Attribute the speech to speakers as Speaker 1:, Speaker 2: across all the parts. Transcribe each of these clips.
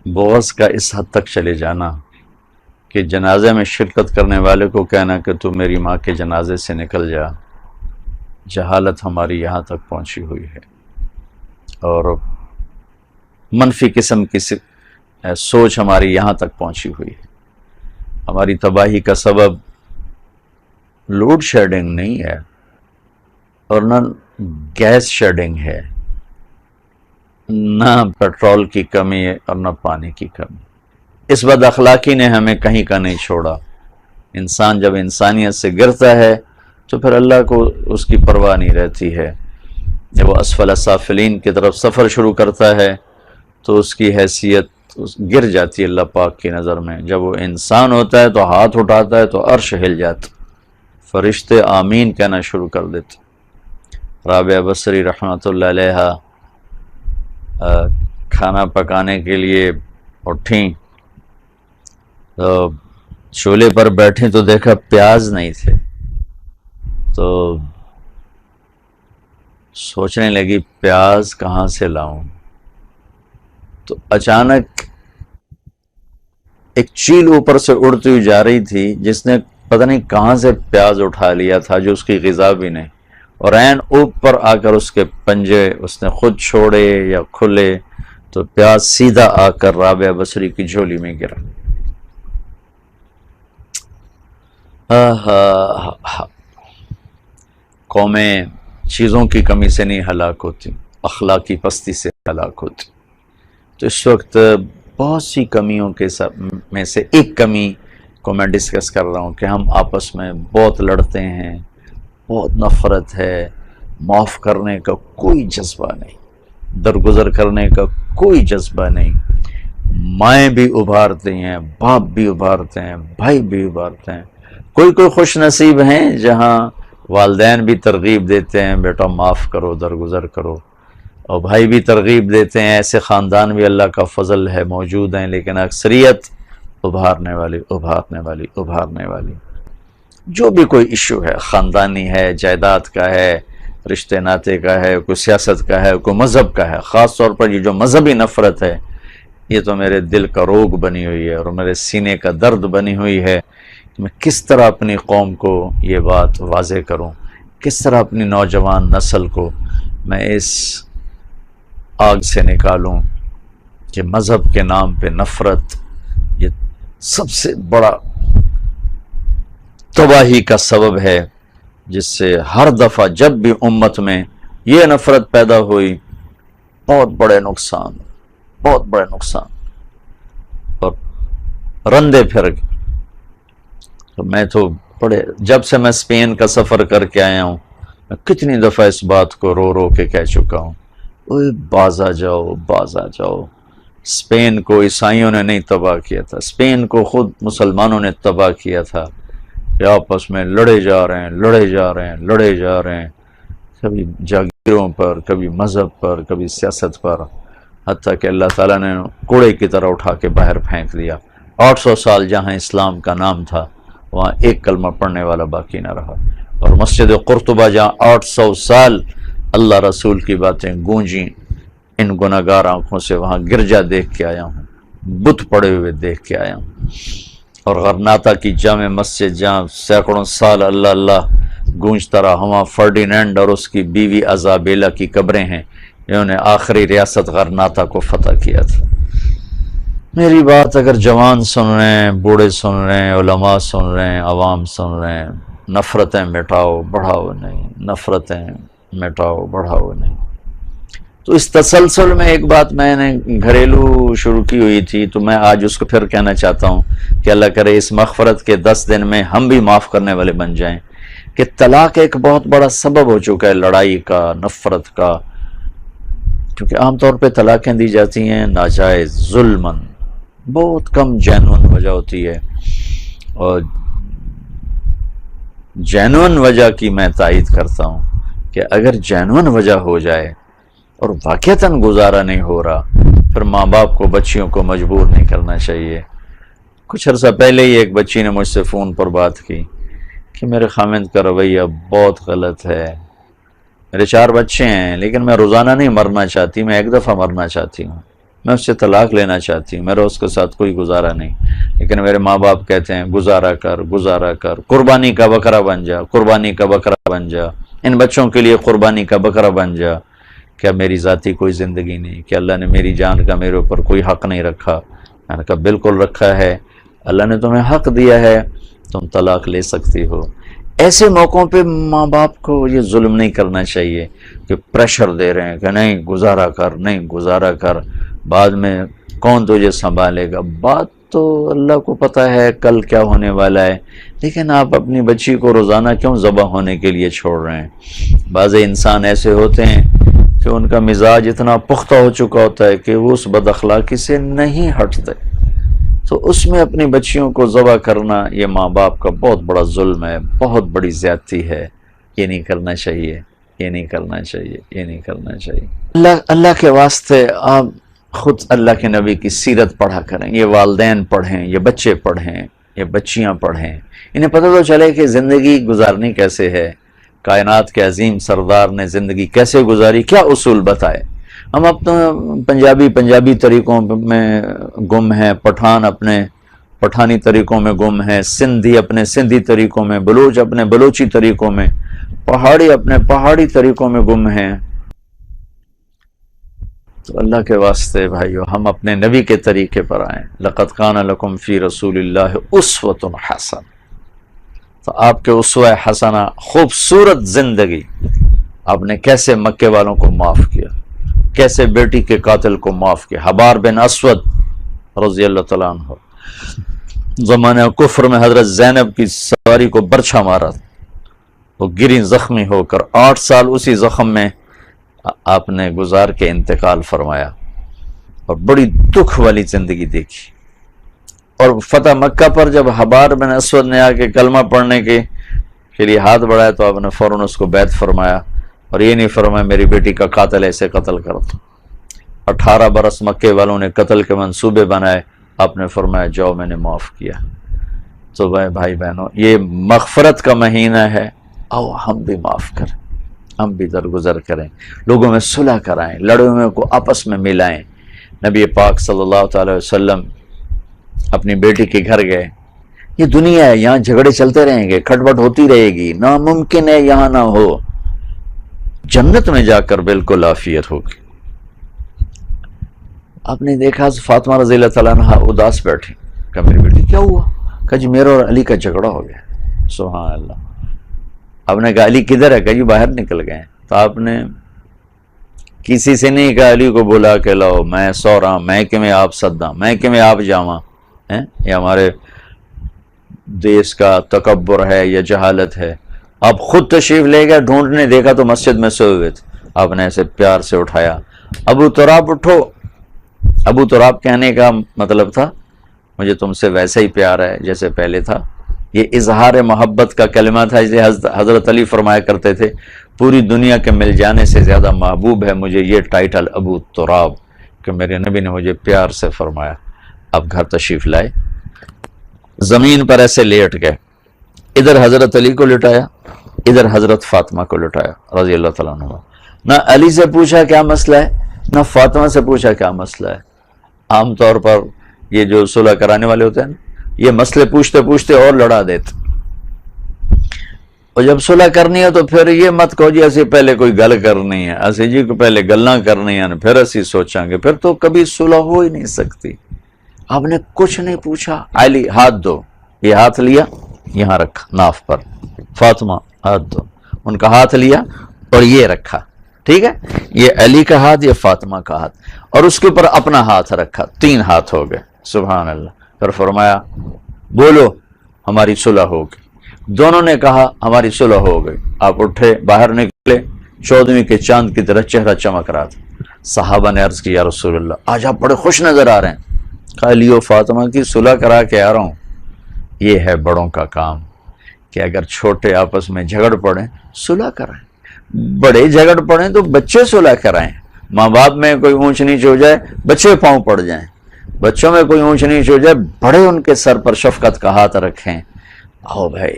Speaker 1: بغض کا اس حد تک چلے جانا کہ جنازے میں شرکت کرنے والے کو کہنا کہ تو میری ماں کے جنازے سے نکل جا۔ جہالت ہماری یہاں تک پہنچی ہوئی ہے، اور منفی قسم کی سوچ ہماری یہاں تک پہنچی ہوئی ہے۔ ہماری تباہی کا سبب لوڈ شیڈنگ نہیں ہے، اور نہ گیس شیڈنگ ہے، نہ پیٹرول کی کمی ہے، اور نہ پانی کی کمی۔ اس بد اخلاقی نے ہمیں کہیں کا نہیں چھوڑا۔ انسان جب انسانیت سے گرتا ہے تو پھر اللہ کو اس کی پرواہ نہیں رہتی ہے۔ جب وہ اسفل سافلین کی طرف سفر شروع کرتا ہے تو اس کی حیثیت گر جاتی ہے اللہ پاک کی نظر میں۔ جب وہ انسان ہوتا ہے تو ہاتھ اٹھاتا ہے تو عرش ہل جاتا، فرشتے آمین کہنا شروع کر دیتے۔ رابعہ بصری رحمۃ اللہ علیہ کھانا پکانے کے لیے اٹھیں تو چولہے پر بیٹھیں تو دیکھا پیاز نہیں تھے، تو سوچنے لگی پیاز کہاں سے لاؤں۔ تو اچانک ایک چیل اوپر سے اڑتی ہوئی جا رہی تھی جس نے پتہ نہیں کہاں سے پیاز اٹھا لیا تھا جو اس کی غذا بھی نہیں، اور عین اوپر آ کر اس کے پنجے اس نے خود چھوڑے یا کھلے تو پیاز سیدھا آ کر رابعہ بصری کی جھولی میں گرا۔ قومیں چیزوں کی کمی سے نہیں ہلاک ہوتی، اخلاقی پستی سے ہلاک ہوتی۔ تو اس وقت بہت سی کمیوں کے میں سے ایک کمی کو میں ڈسکس کر رہا ہوں کہ ہم آپس میں بہت لڑتے ہیں، بہت نفرت ہے، معاف کرنے کا کوئی جذبہ نہیں، درگزر کرنے کا کوئی جذبہ نہیں۔ مائیں بھی ابھارتے ہیں، باپ بھی ابھارتے ہیں، بھائی بھی ابھارتے ہیں۔ کوئی خوش نصیب ہیں جہاں والدین بھی ترغیب دیتے ہیں بیٹا معاف کرو، درگزر کرو، اور بھائی بھی ترغیب دیتے ہیں۔ ایسے خاندان بھی اللہ کا فضل ہے موجود ہیں، لیکن اکثریت ابھارنے والی جو بھی کوئی ایشو ہے، خاندانی ہے، جائیداد کا ہے، رشتے ناتے کا ہے، کوئی سیاست کا ہے، کوئی مذہب کا ہے، خاص طور پر یہ جو مذہبی نفرت ہے یہ تو میرے دل کا روگ بنی ہوئی ہے اور میرے سینے کا درد بنی ہوئی ہے کہ میں کس طرح اپنی قوم کو یہ بات واضح کروں، کس طرح اپنی نوجوان نسل کو میں اس آگ سے نکالوں کہ مذہب کے نام پہ نفرت یہ سب سے بڑا تباہی کا سبب ہے، جس سے ہر دفعہ جب بھی امت میں یہ نفرت پیدا ہوئی بہت بڑے نقصان اور رندے پھر گئے۔ تو میں تو جب سے میں اسپین کا سفر کر کے آیا ہوں میں کتنی دفعہ اس بات کو رو رو کے کہہ چکا ہوں، باز آ جاؤ۔ اسپین کو عیسائیوں نے نہیں تباہ کیا تھا، اسپین کو خود مسلمانوں نے تباہ کیا تھا کہ آپس میں لڑے جا رہے ہیں، کبھی جاگیروں پر، کبھی مذہب پر، کبھی سیاست پر، حتیٰ کہ اللہ تعالیٰ نے کوڑے کی طرح اٹھا کے باہر پھینک دیا۔ 800 سال جہاں اسلام کا نام تھا وہاں ایک کلمہ پڑھنے والا باقی نہ رہا، اور مسجد قرطبہ جہاں 800 سال اللہ رسول کی باتیں گونجیں ان گناہگار آنکھوں سے، وہاں گرجا دیکھ کے آیا ہوں، بت پڑے ہوئے دیکھ کے آیا ہوں، اور غرناطہ کی جامع مسجد جہاں سینکڑوں سال اللہ اللہ گونجتا رہا، وہاں فرڈینینڈ اور اس کی بیوی ازابیلا کی قبریں ہیں، انہوں نے آخری ریاست غرناطہ کو فتح کیا تھا۔ میری بات اگر جوان سن رہے ہیں، بوڑھے سن رہے ہیں، علماء سن رہے ہیں، عوام سن رہے ہیں، نفرتیں مٹاؤ بڑھاؤ نہیں۔ تو اس تسلسل میں ایک بات میں نے گھریلو شروع کی ہوئی تھی، تو میں آج اس کو پھر کہنا چاہتا ہوں کہ اللہ کرے اس مغفرت کے 10 دن میں ہم بھی معاف کرنے والے بن جائیں، کہ طلاق ایک بہت بڑا سبب ہو چکا ہے لڑائی کا، نفرت کا، کیونکہ عام طور پہ طلاقیں دی جاتی ہیں ناجائز، ظلماً، بہت کم جینون وجہ ہوتی ہے، اور جینون وجہ کی میں تائید کرتا ہوں کہ اگر جینون وجہ ہو جائے اور واقعتاً گزارا نہیں ہو رہا، پھر ماں باپ کو بچیوں کو مجبور نہیں کرنا چاہیے۔ کچھ عرصہ پہلے ہی ایک بچی نے مجھ سے فون پر بات کی کہ میرے خامند کا رویہ بہت غلط ہے، میرے 4 بچے ہیں لیکن میں روزانہ نہیں مرنا چاہتی، میں ایک دفعہ مرنا چاہتی ہوں۔ میں اس سے طلاق لینا چاہتی ہوں، میرا اس کے ساتھ کوئی گزارا نہیں، لیکن میرے ماں باپ کہتے ہیں گزارا کر، قربانی کا بکرا بن جا، قربانی کا بکرا بن جا، ان بچوں کے لیے قربانی کا بکرا بن جا۔ کیا میری ذاتی کوئی زندگی نہیں؟ کیا اللہ نے میری جان کا میرے اوپر کوئی حق نہیں رکھا؟ میں نے کہا بالکل رکھا ہے، اللہ نے تمہیں حق دیا ہے، تم طلاق لے سکتی ہو۔ ایسے موقعوں پہ ماں باپ کو یہ ظلم نہیں کرنا چاہیے کہ پریشر دے رہے ہیں کہ نہیں گزارا کر، بعد میں کون تجھے سنبھالے گا۔ بات تو اللہ کو پتہ ہے کل کیا ہونے والا ہے، لیکن آپ اپنی بچی کو روزانہ کیوں ذبح ہونے کے لیے چھوڑ رہے ہیں؟ بعض انسان ایسے ہوتے ہیں کہ ان کا مزاج اتنا پختہ ہو چکا ہوتا ہے کہ وہ اس بد اخلاقی سے نہیں ہٹتے، تو اس میں اپنی بچیوں کو ذبح کرنا یہ ماں باپ کا بہت بڑا ظلم ہے، بہت بڑی زیادتی ہے۔ یہ نہیں کرنا چاہیے، یہ نہیں کرنا چاہیے، یہ نہیں کرنا چاہیے۔ اللہ کے واسطے آپ خود اللہ کے نبی کی سیرت پڑھا کریں، یہ والدین پڑھیں، یہ بچے پڑھیں، یہ بچیاں پڑھیں، انہیں پتہ تو چلے کہ زندگی گزارنی کیسے ہے، کائنات کے عظیم سردار نے زندگی کیسے گزاری، کیا اصول بتائے۔ ہم اپنا پنجابی طریقوں میں گم ہیں، پٹھان اپنے پٹھانی طریقوں میں گم ہیں، سندھی اپنے سندھی طریقوں میں، بلوچ اپنے بلوچی طریقوں میں، پہاڑی اپنے پہاڑی طریقوں میں گم ہیں۔ تو اللہ کے واسطے بھائیو ہم اپنے نبی کے طریقے پر آئیں۔ لَقَدْ كَانَ لَكُمْ فِي رَسُولِ اللَّهِ أُسْوَةٌ حَسَنَةٌ، تو آپ کے اسوہ حسنہ خوبصورت زندگی، آپ نے کیسے مکے والوں کو معاف کیا، کیسے بیٹی کے قاتل کو معاف کیا، حبار بن اسود رضی اللہ تعالیٰ عنہ، زمانہ کفر میں حضرت زینب کی سواری کو برچھا مارا، وہ گری زخمی ہو کر، 8 سال اسی زخم میں آپ نے گزار کے انتقال فرمایا، اور بڑی دکھ والی زندگی دیکھی۔ اور فتح مکہ پر جب حبار بن اسود نے آ کے کلمہ پڑھنے کے لیے ہاتھ بڑھایا تو آپ نے فوراً اس کو بیعت فرمایا، اور یہ نہیں فرمایا میری بیٹی کا قاتل ایسے قتل کر دو۔ 18 برس مکے والوں نے قتل کے منصوبے بنائے، آپ نے فرمایا جاؤ میں نے معاف کیا۔ تو بھائی بہنوں، یہ مغفرت کا مہینہ ہے، آؤ ہم بھی معاف کریں، ہم بھی درگزر کریں، لوگوں میں صلح کرائیں، لڑے ہوئے کو آپس میں ملائیں۔ نبی پاک صلی اللہ تعالی وسلم اپنی بیٹی کے گھر گئے، یہ دنیا ہے، یہاں جھگڑے چلتے رہیں گے، کھٹ پٹ ہوتی رہے گی، ناممکن ہے یہاں نہ ہو، جنت میں جا کر بالکل عافیت ہوگی۔ آپ نے دیکھا فاطمہ رضی اللہ تعالیٰ عنہ اداس بیٹھی، کہا میری بیٹی کیا ہوا؟ کہا جی میرا اور علی کا جھگڑا ہو گیا۔ سبحان اللہ۔ آپ نے کہا علی کدھر ہے؟ کہا جی باہر نکل گئے۔ تو آپ نے کسی سے نہیں کہا علی کو بلا کے لاؤ، میں سو رہا، میں کہ میں آپ سدا، میں کہ میں آپ جاواں، یہ ہمارے دیس کا تکبر ہے یا جہالت ہے؟ آپ خود تشریف لے گئے، ڈھونڈنے دیکھا تو مسجد میں سوئے ہوئے تھے، آپ نے ایسے پیار سے اٹھایا، ابو تراب اٹھو۔ ابو تراب کہنے کا مطلب تھا مجھے تم سے ویسے ہی پیار ہے جیسے پہلے تھا۔ یہ اظہار محبت کا کلمہ تھا، اسے حضرت علی فرمایا کرتے تھے پوری دنیا کے مل جانے سے زیادہ محبوب ہے مجھے یہ ٹائٹل ابو تراب، کہ میرے نبی نے مجھے پیار سے فرمایا۔ اب گھر تشریف لائے، زمین پر ایسے لیٹ گئے، ادھر حضرت علی کو لٹایا، ادھر حضرت فاطمہ کو لٹایا رضی اللہ تعالیٰ عنہ۔ نہ علی سے پوچھا کیا مسئلہ ہے، نہ فاطمہ سے پوچھا کیا مسئلہ ہے۔ عام طور پر یہ جو صلح کرانے والے ہوتے ہیں یہ مسئلے پوچھتے پوچھتے اور لڑا دیتے، اور جب صلح کرنی ہے تو پھر یہ مت کہو جی اسی پہلے کوئی گل کرنی ہے، اسی جی کو پہلے گلاں کرنی ہیں پھر اسی سوچاں گے، پھر تو کبھی صلح ہو ہی نہیں سکتی۔ آپ نے کچھ نہیں پوچھا، علی ہاتھ دو، یہ ہاتھ لیا یہاں رکھا ناف پر، فاطمہ ہاتھ دو، ان کا ہاتھ لیا اور یہ رکھا، ٹھیک ہے، یہ علی کا ہاتھ، یہ فاطمہ کا ہاتھ، اور اس کے اوپر اپنا ہاتھ رکھا، 3 ہاتھ ہو گئے، سبحان اللہ۔ پھر فرمایا بولو ہماری صلح ہو گئی۔ دونوں نے کہا ہماری صلح ہو گئی۔ آپ اٹھے باہر نکلے، 14ویں کے چاند کی طرح چہرہ چمک رہا تھا۔ صحابہ نے عرض کی یا رسول اللہ آج آپ بڑے خوش نظر آ رہے ہیں۔ کہا علی و فاطمہ کی صلح کرا کے آ رہا ہوں۔ یہ ہے بڑوں کا کام کہ اگر چھوٹے آپس میں جھگڑ پڑیں صلح کرائیں، بڑے جھگڑ پڑیں تو بچے صلح کرائیں۔ ماں باپ میں کوئی اونچ نیچ ہو جائے بچے پاؤں پڑ جائیں، بچوں میں کوئی اونچ نیچ ہو جائے بڑے ان کے سر پر شفقت کا ہاتھ رکھیں۔ آؤ بھائی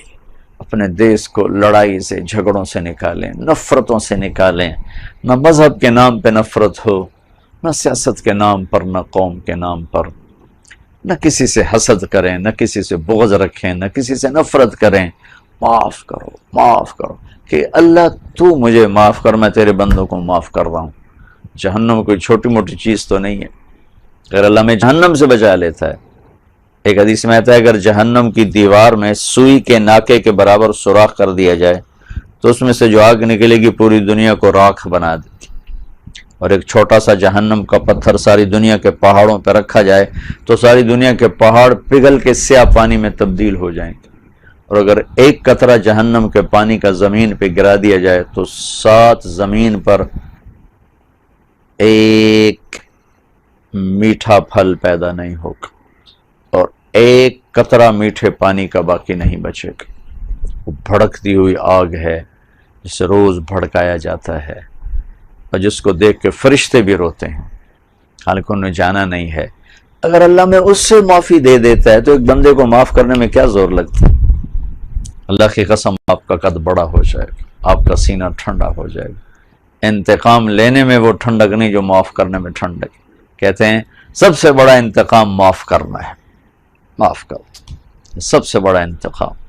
Speaker 1: اپنے دیس کو لڑائی سے جھگڑوں سے نکالیں، نفرتوں سے نکالیں، نہ مذہب کے نام پہ نفرت ہو، نہ سیاست کے نام پر، نہ قوم کے نام پر، نہ کسی سے حسد کریں، نہ کسی سے بغض رکھیں، نہ کسی سے نفرت کریں. معاف کرو، معاف کرو کہ اللہ تو مجھے معاف کر، میں تیرے بندوں کو معاف کر رہا ہوں. جہنم کوئی چھوٹی موٹی چیز تو نہیں ہے. اگر اللہ میں جہنم سے بچا لیتا ہے، ایک حدیث میں آتا ہے اگر جہنم کی دیوار میں سوئی کے ناکے کے برابر سوراخ کر دیا جائے تو اس میں سے جو آگ نکلے گی پوری دنیا کو راکھ بنا دیتی. اور ایک چھوٹا سا جہنم کا پتھر ساری دنیا کے پہاڑوں پہ رکھا جائے تو ساری دنیا کے پہاڑ پگھل کے سیاہ پانی میں تبدیل ہو جائیں گے. اور اگر ایک قطرہ جہنم کے پانی کا زمین پہ گرا دیا جائے تو 7 زمین پر ایک میٹھا پھل پیدا نہیں ہوگا اور ایک قطرہ میٹھے پانی کا باقی نہیں بچے گا. وہ بھڑکتی ہوئی آگ ہے جسے روز بھڑکایا جاتا ہے اور جس کو دیکھ کے فرشتے بھی روتے ہیں، حالانکہ انہیں جانا نہیں ہے. اگر اللہ میں اس سے معافی دے دیتا ہے تو ایک بندے کو معاف کرنے میں کیا زور لگتا ہے؟ اللہ کی قسم آپ کا قد بڑا ہو جائے گا، آپ کا سینہ ٹھنڈا ہو جائے گا. انتقام لینے میں وہ ٹھنڈک نہیں جو معاف کرنے میں ٹھنڈک. کہتے ہیں سب سے بڑا انتقام معاف کرنا ہے. معاف کرو، سب سے بڑا انتقام.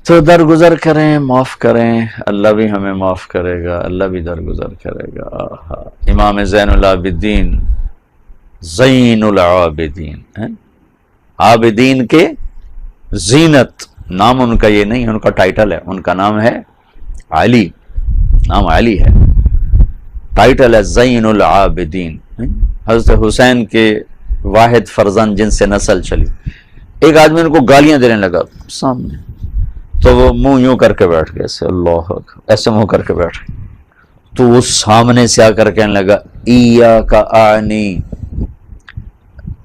Speaker 1: تو درگزر کریں، معاف کریں، اللہ بھی ہمیں معاف کرے گا، اللہ بھی درگزر کرے گا. امام زین العابدین، زین العابدین، عابدین کے زینت، نام ان کا یہ نہیں، ان کا ٹائٹل ہے، ان کا نام ہے علی، نام علی ہے، ٹائٹل ہے زین العابدین. حضرت حسین کے واحد فرزند جن سے نسل چلی. ایک آدمی ان کو گالیاں دینے لگا سامنے، تو وہ منہ یوں کر کے بیٹھ گئے، ایسے اللہ اکبر، ایسے منہ کر کے بیٹھ گئے. تو وہ سامنے سے آ کر کہنے لگا ایاک اعنی،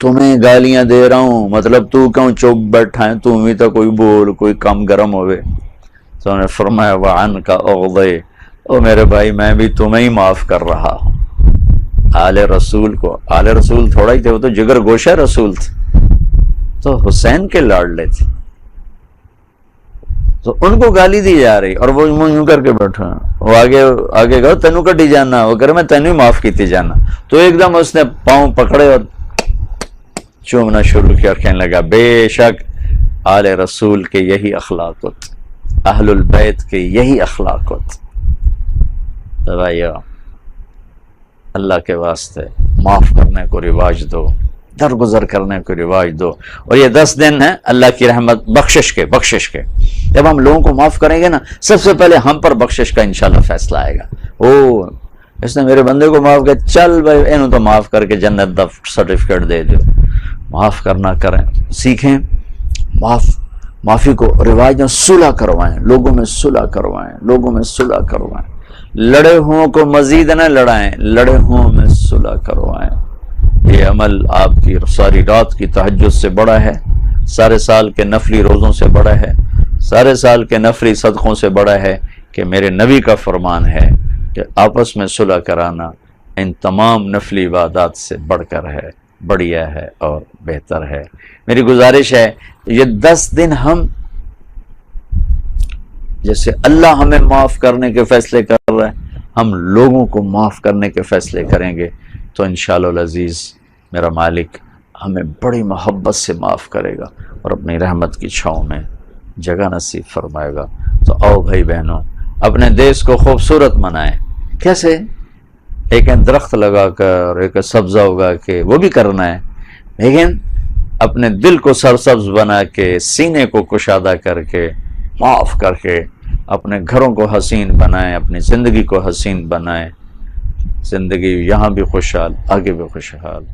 Speaker 1: تمہیں گالیاں دے رہا ہوں، مطلب تو کیوں چپ بیٹھا ہے، تو بھی تو کوئی بول، کوئی کم گرم ہوئے. تو انہوں نے فرمایا وعنک اغضی، او میرے بھائی میں بھی تمہیں ہی معاف کر رہا ہوں. آل رسول کو، آل رسول تھوڑا ہی تھے، وہ تو جگر گوشہ رسول تھے، تو حسین کے لاڈلے تھے. تو ان کو گالی دی جا رہی اور وہ یوں کر کے بیٹھا. وہ آگے گا تینوں کٹی جانا، وہ کرے میں تینوں ہی معاف کیتی جانا. تو ایک دم اس نے پاؤں پکڑے اور چومنا شروع کیا اور کہنے لگا بے شک آل رسول کے یہی اخلاق ہوتے، اہل البیت کے یہی اخلاق ہوتے. تو بھائیو اللہ کے واسطے معاف کرنے کو رواج دو، درگزر کرنے کو رواج دو. اور یہ 10 دن ہیں اللہ کی رحمت، بخشش کے. جب ہم لوگوں کو معاف کریں گے نا، سب سے پہلے ہم پر بخشش کا انشاءاللہ فیصلہ آئے گا. اس نے میرے بندے کو معاف کیا، چل بھائی اینو تو معاف کر کے جنت دا سرٹیفکیٹ دے دو. معاف کرنا کریں، سیکھیں معافی کو رواج میں صلح کروائیں، لوگوں میں صلح کروائیں. لڑے ہوں کو مزید نہ لڑائیں، لڑے ہوں میں صلح کروائیں. یہ عمل آپ کی ساری رات کی تہجد سے بڑا ہے، سارے سال کے نفلی روزوں سے بڑا ہے، سارے سال کے نفلی صدقوں سے بڑا ہے کہ میرے نبی کا فرمان ہے کہ آپس میں صلح کرانا ان تمام نفلی عبادات سے بڑھ کر ہے، بڑھیا ہے اور بہتر ہے. میری گزارش ہے یہ 10 دن ہم جیسے اللہ ہمیں معاف کرنے کے فیصلے کر رہا ہے، ہم لوگوں کو معاف کرنے کے فیصلے کریں گے تو انشاءاللہ العزیز میرا مالک ہمیں بڑی محبت سے معاف کرے گا اور اپنی رحمت کی چھاؤں میں جگہ نصیب فرمائے گا. تو آؤ بھائی بہنوں، اپنے دیش کو خوبصورت منائیں. کیسے؟ ایک درخت لگا کر، ایک سبزہ اگا کے، وہ بھی کرنا ہے، لیکن اپنے دل کو سرسبز بنا کے، سینے کو کشادہ کر کے، معاف کر کے اپنے گھروں کو حسین بنائیں، اپنی زندگی کو حسین بنائیں. زندگی یہاں بھی خوشحال، آگے بھی خوشحال.